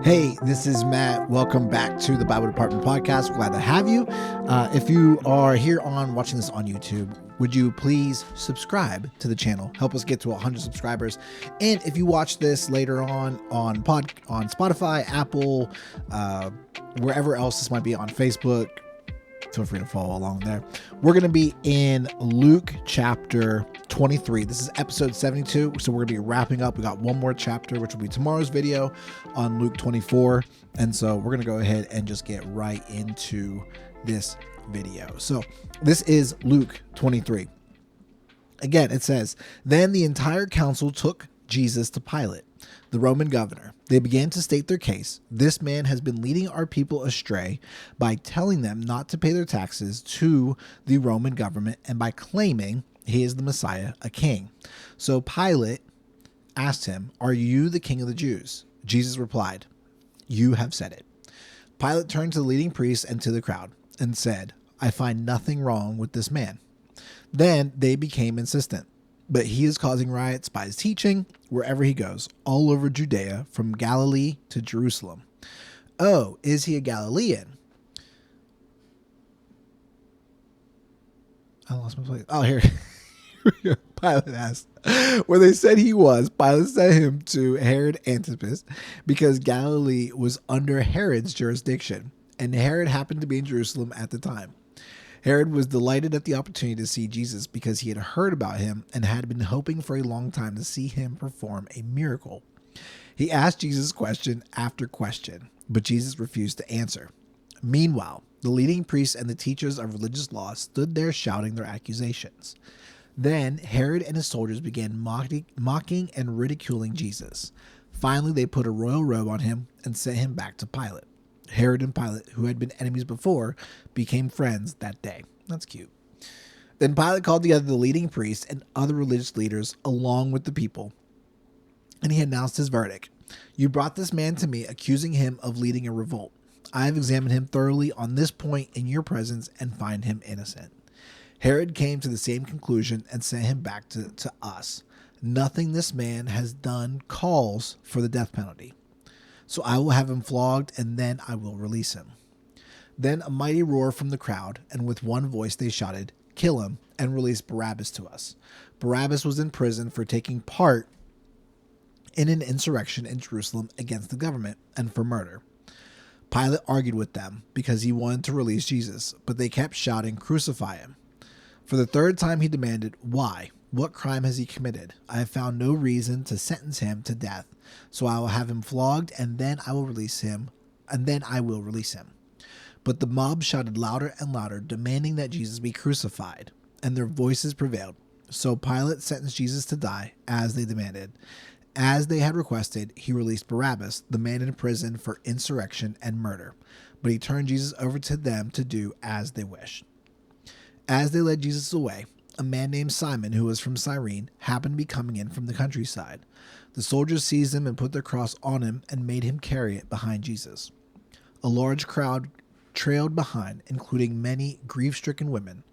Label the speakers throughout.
Speaker 1: Hey, this is Matt. Welcome back to the Bible Department Podcast. Glad to have you. If you are here watching this on YouTube, would you please subscribe to the channel? Help us get to 100 subscribers. And if you watch this later on Spotify, Apple, wherever else this might be, on Facebook, feel free to follow along there. We're going to be in Luke chapter 23. This is episode 72. So we're going to be wrapping up. We got one more chapter, which will be tomorrow's video on Luke 24. And so we're going to go ahead and just get right into this video. So this is Luke 23. Again, it says, "Then the entire council took Jesus to Pilate, the Roman governor. They began to state their case. This man has been leading our people astray by telling them not to pay their taxes to the Roman government and by claiming he is the Messiah, a king. So Pilate asked him, 'Are you the king of the Jews?' Jesus replied, 'You have said it.' Pilate turned to the leading priests and to the crowd and said, 'I find nothing wrong with this man.' Then they became insistent. 'But he is causing riots by his teaching wherever he goes, all over Judea, from Galilee to Jerusalem.' 'Oh, is he a Galilean?' I lost my place. Oh, here. Pilate asked. When they said he was, Pilate sent him to Herod Antipas, because Galilee was under Herod's jurisdiction, and Herod happened to be in Jerusalem at the time. Herod was delighted at the opportunity to see Jesus because he had heard about him and had been hoping for a long time to see him perform a miracle. He asked Jesus question after question, but Jesus refused to answer. Meanwhile, the leading priests and the teachers of religious law stood there shouting their accusations. Then Herod and his soldiers began mocking and ridiculing Jesus. Finally, they put a royal robe on him and sent him back to Pilate. Herod and Pilate, who had been enemies before, became friends that day. That's cute. Then Pilate called together the leading priests and other religious leaders along with the people, and he announced his verdict. 'You brought this man to me, accusing him of leading a revolt. I have examined him thoroughly on this point in your presence and find him innocent.' Herod came to the same conclusion and sent him back to us. 'Nothing this man has done calls for the death penalty. So I will have him flogged, and then I will release him.' Then a mighty roar from the crowd, and with one voice they shouted, 'Kill him and release Barabbas to us.' Barabbas was in prison for taking part in an insurrection in Jerusalem against the government and for murder. Pilate argued with them because he wanted to release Jesus, but they kept shouting, 'Crucify him.' For the third time he demanded, 'Why? What crime has he committed? I have found no reason to sentence him to death. So I will have him flogged, and then I will release him. But the mob shouted louder and louder, demanding that Jesus be crucified, and their voices prevailed. So Pilate sentenced Jesus to die, as they demanded. As they had requested, he released Barabbas, the man in prison for insurrection and murder. But he turned Jesus over to them to do as they wished. As they led Jesus away, a man named Simon, who was from Cyrene, happened to be coming in from the countryside. The soldiers seized him and put their cross on him and made him carry it behind Jesus. A large crowd trailed behind, including many grief-stricken women.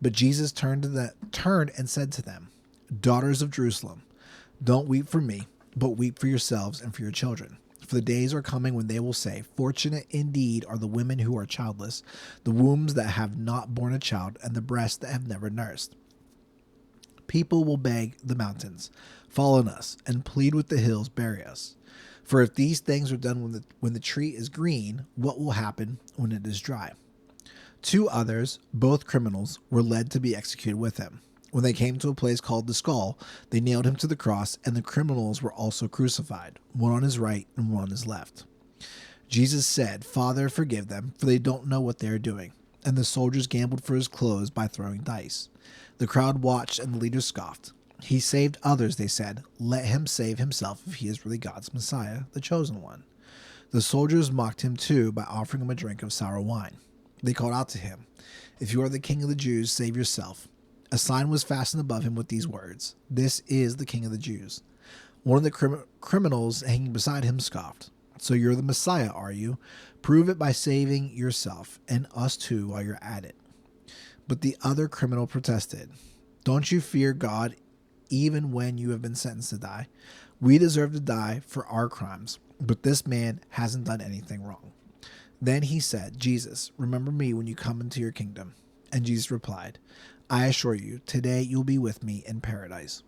Speaker 1: But Jesus turned and said to them, 'Daughters of Jerusalem, don't weep for me, but weep for yourselves and for your children. For the days are coming when they will say, fortunate indeed are the women who are childless, the wombs that have not borne a child, and the breasts that have never nursed. People will beg the mountains, fall on us, and plead with the hills, bury us. For if these things are done when the tree is green, what will happen when it is dry?' 2 others, both criminals, were led to be executed with him. When they came to a place called the Skull, they nailed him to the cross, and the criminals were also crucified, one on his right and one on his left. Jesus said, 'Father, forgive them, for they don't know what they are doing.' And the soldiers gambled for his clothes by throwing dice. The crowd watched, and the leaders scoffed. 'He saved others,' they said. 'Let him save himself if he is really God's Messiah, the chosen one.' The soldiers mocked him too by offering him a drink of sour wine. They called out to him, 'If you are the King of the Jews, save yourself.' A sign was fastened above him with these words, 'This is the King of the Jews.' One of the criminals hanging beside him scoffed, 'So you're the Messiah, are you? Prove it by saving yourself and us too while you're at it." But the other criminal protested, "Don't you fear God even when you have been sentenced to die? We deserve to die for our crimes, but this man hasn't done anything wrong." Then he said, "Jesus, remember me when you come into your kingdom." And Jesus replied, "I assure you, today you'll be with me in paradise."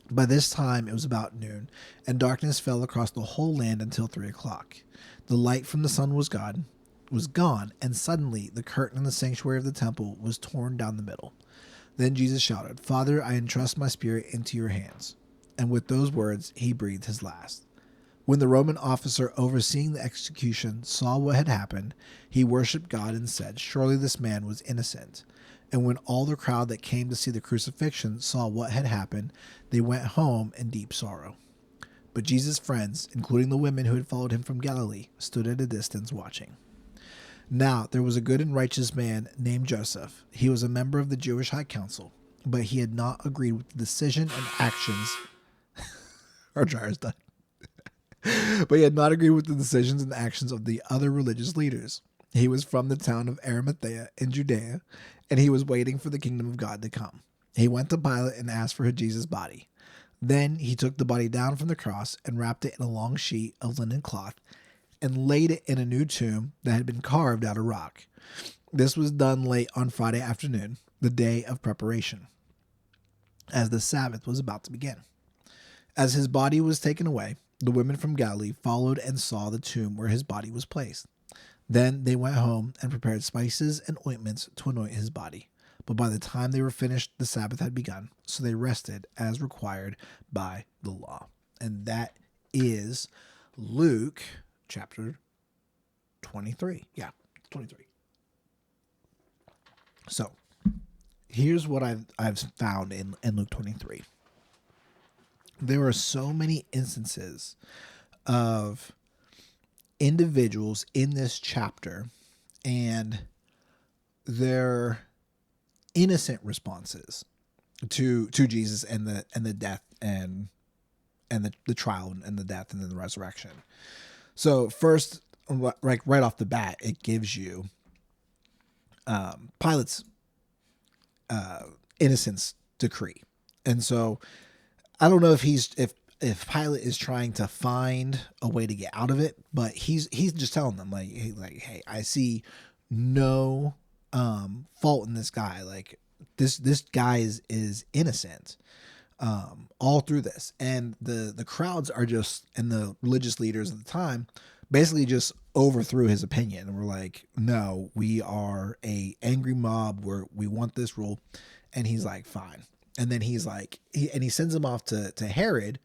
Speaker 1: By this time it was about noon, and darkness fell across the whole land until 3 o'clock. The light from the sun was gone, and suddenly the curtain in the sanctuary of the temple was torn down the middle. Then Jesus shouted, "Father, I entrust my spirit into your hands." And with those words he breathed his last. When the Roman officer overseeing the execution saw what had happened, he worshipped God and said, "Surely this man was innocent." And when all the crowd that came to see the crucifixion saw what had happened, they went home in deep sorrow. But Jesus' friends, including the women who had followed him from Galilee, stood at a distance watching. Now there was a good and righteous man named Joseph. He was a member of the Jewish High Council, but he had not agreed with the decision and actions. Our dryer's done. But he had not agreed with the decisions and actions of the other religious leaders. He was from the town of Arimathea in Judea, and he was waiting for the kingdom of God to come. He went to Pilate and asked for Jesus' body. Then he took the body down from the cross and wrapped it in a long sheet of linen cloth and laid it in a new tomb that had been carved out of rock. This was done late on Friday afternoon, the day of preparation, as the Sabbath was about to begin. As his body was taken away, the women from Galilee followed and saw the tomb where his body was placed. Then they went home and prepared spices and ointments to anoint his body. But by the time they were finished, the Sabbath had begun, so they rested as required by the law. And that is Luke chapter 23. Yeah, 23. So here's what I've found in Luke 23. There are so many instances of individuals in this chapter and their innocent responses to Jesus and the death and the trial and the death and then the resurrection. So first, right off the bat, it gives you Pilate's innocence decree, and so I don't know if Pilate is trying to find a way to get out of it, but he's just telling them hey, I see no fault in this guy. Like this guy is innocent all through this, and the crowds are just, and the religious leaders at the time basically just overthrew his opinion and were like, "No, we are a angry mob. We want this rule," and he's like, "Fine." And then he's like, he sends him off to Herod.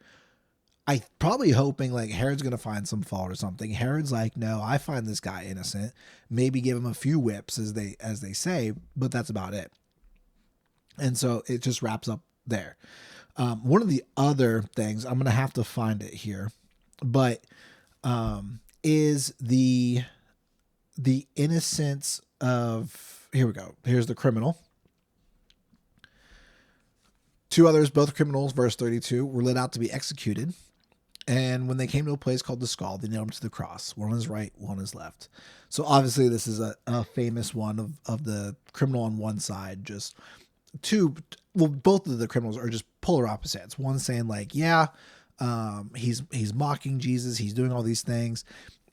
Speaker 1: I probably hoping like Herod's going to find some fault or something. Herod's like, "No, I find this guy innocent. Maybe give him a few whips as they say, but that's about it." And so it just wraps up there. One of the other things, I'm going to have to find it here, but is the innocence of, here we go. Here's the criminal. Two others, both criminals, verse 32, were led out to be executed. And when they came to a place called the Skull, they nailed him to the cross, one on his right, one on his left. So obviously this is a famous one of the criminal on one side, just both of the criminals are just polar opposites. One saying like, yeah, he's mocking Jesus, he's doing all these things.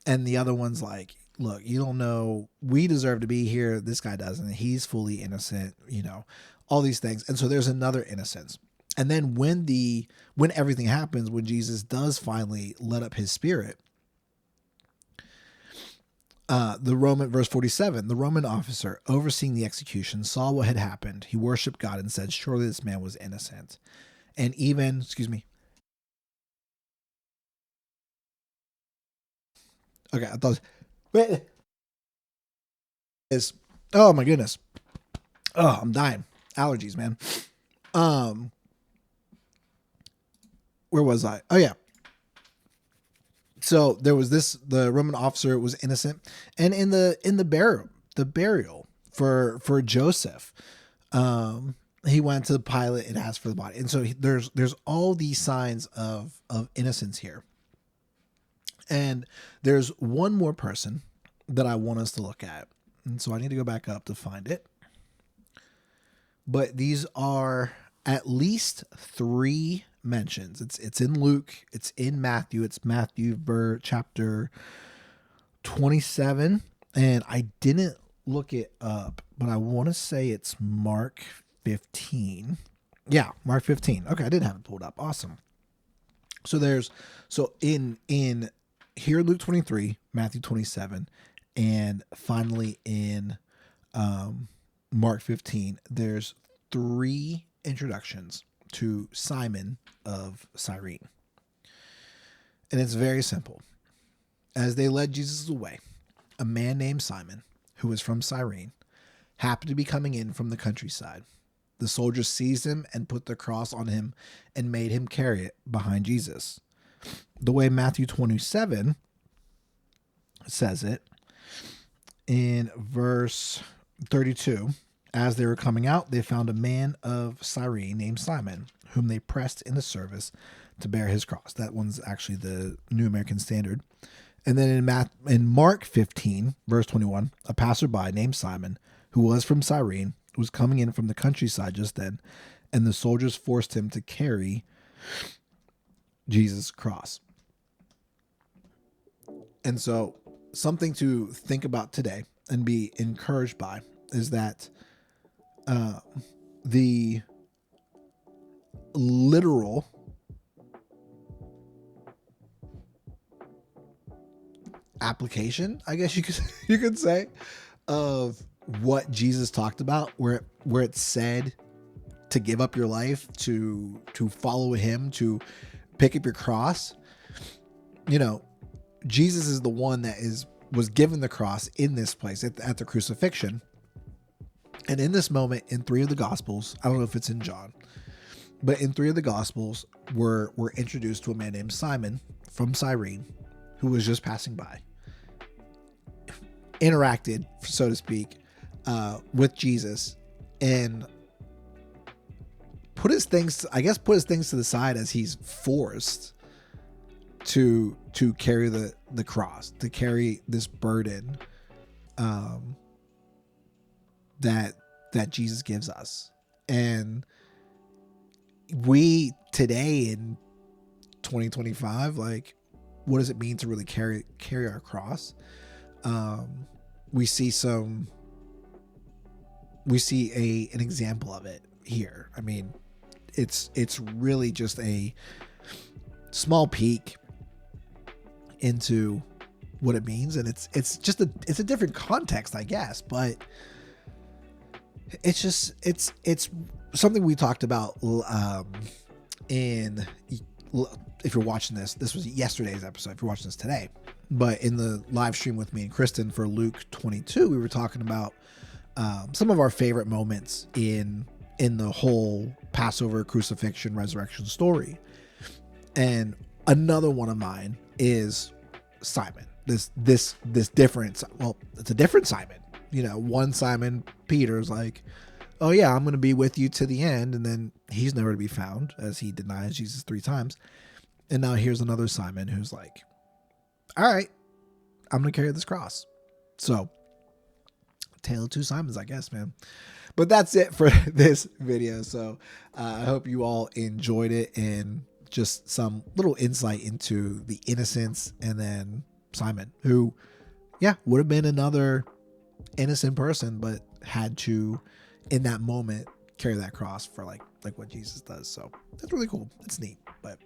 Speaker 1: And the other one's like, look, you don't know, we deserve to be here. This guy doesn't. He's fully innocent, all these things. And so there's another innocence. And then when everything happens, when Jesus does finally let up his spirit, verse 47, the Roman officer overseeing the execution saw what had happened. He worshiped God and said, "Surely this man was innocent." And even, okay, I thought, wait, oh my goodness. Oh, I'm dying. Allergies, man. Where was I? Oh yeah. So there was the Roman officer was innocent, and in the burial for Joseph, he went to Pilate and asked for the body, and so there's all these signs of innocence here, And there's one more person that I want us to look at. And so I need to go back up to find it. But these are at least 3 mentions. It's in Luke, it's in Matthew, it's Matthew chapter 27. And I didn't look it up, but I want to say it's Mark 15. Yeah, Mark 15. Okay, I did have it pulled up. Awesome. So in here Luke 23, Matthew 27, and finally in Mark 15, there's 3 introductions to Simon of Cyrene. And it's very simple. As they led Jesus away, a man named Simon, who was from Cyrene, happened to be coming in from the countryside. The soldiers seized him and put the cross on him and made him carry it behind Jesus. The way Matthew 27 says it, in verse 32, as they were coming out, they found a man of Cyrene named Simon, whom they pressed into service to bear his cross. That one's actually the New American Standard. And then in Mark 15, verse 21, a passerby named Simon, who was from Cyrene, was coming in from the countryside just then, and the soldiers forced him to carry Jesus' cross. And so something to think about today and be encouraged by is that the literal application, I guess you could say, of what Jesus talked about, where it said to give up your life, to follow him, to pick up your cross. You know, Jesus is the one that was given the cross in this place at the crucifixion. And in this moment, in 3 of the Gospels, I don't know if it's in John, but in 3 of the Gospels, we're introduced to a man named Simon from Cyrene, who was just passing by, interacted, so to speak, with Jesus, and put his things to the side as he's forced to carry the cross, to carry this burden that Jesus gives us. And we today in 2025, like, what does it mean to really carry our cross? We see an example of it here. I mean, it's really just a small peek into what it means, and it's a different context, I guess, but it's something we talked about if you're watching this was yesterday's episode, if you're watching this today, but in the live stream with me and Kristen for Luke 22, we were talking about some of our favorite moments in the whole Passover, crucifixion, resurrection story. And another one of mine is Simon. This difference. Well, it's a different Simon. You know, one Simon, Peter's like, oh yeah, I'm going to be with you to the end. And then he's nowhere to be found as he denies Jesus 3 times. And now here's another Simon who's like, all right, I'm going to carry this cross. So, tale of 2 Simons, I guess, man. But that's it for this video. So I hope you all enjoyed it, and just some little insight into the innocence, and then Simon, who, yeah, would have been another innocent person, but had to, in that moment, carry that cross for like what Jesus does. So that's really cool. It's neat. But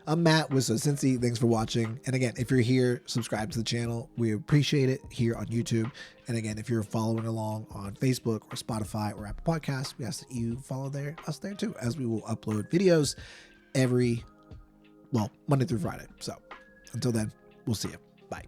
Speaker 1: I'm Matt with Cincy. Thanks for watching. And again, if you're here, subscribe to the channel. We appreciate it here on YouTube. And again, if you're following along on Facebook or Spotify or Apple Podcasts, we ask that you follow us there too, as we will upload videos Monday through Friday. So until then, we'll see you. Bye.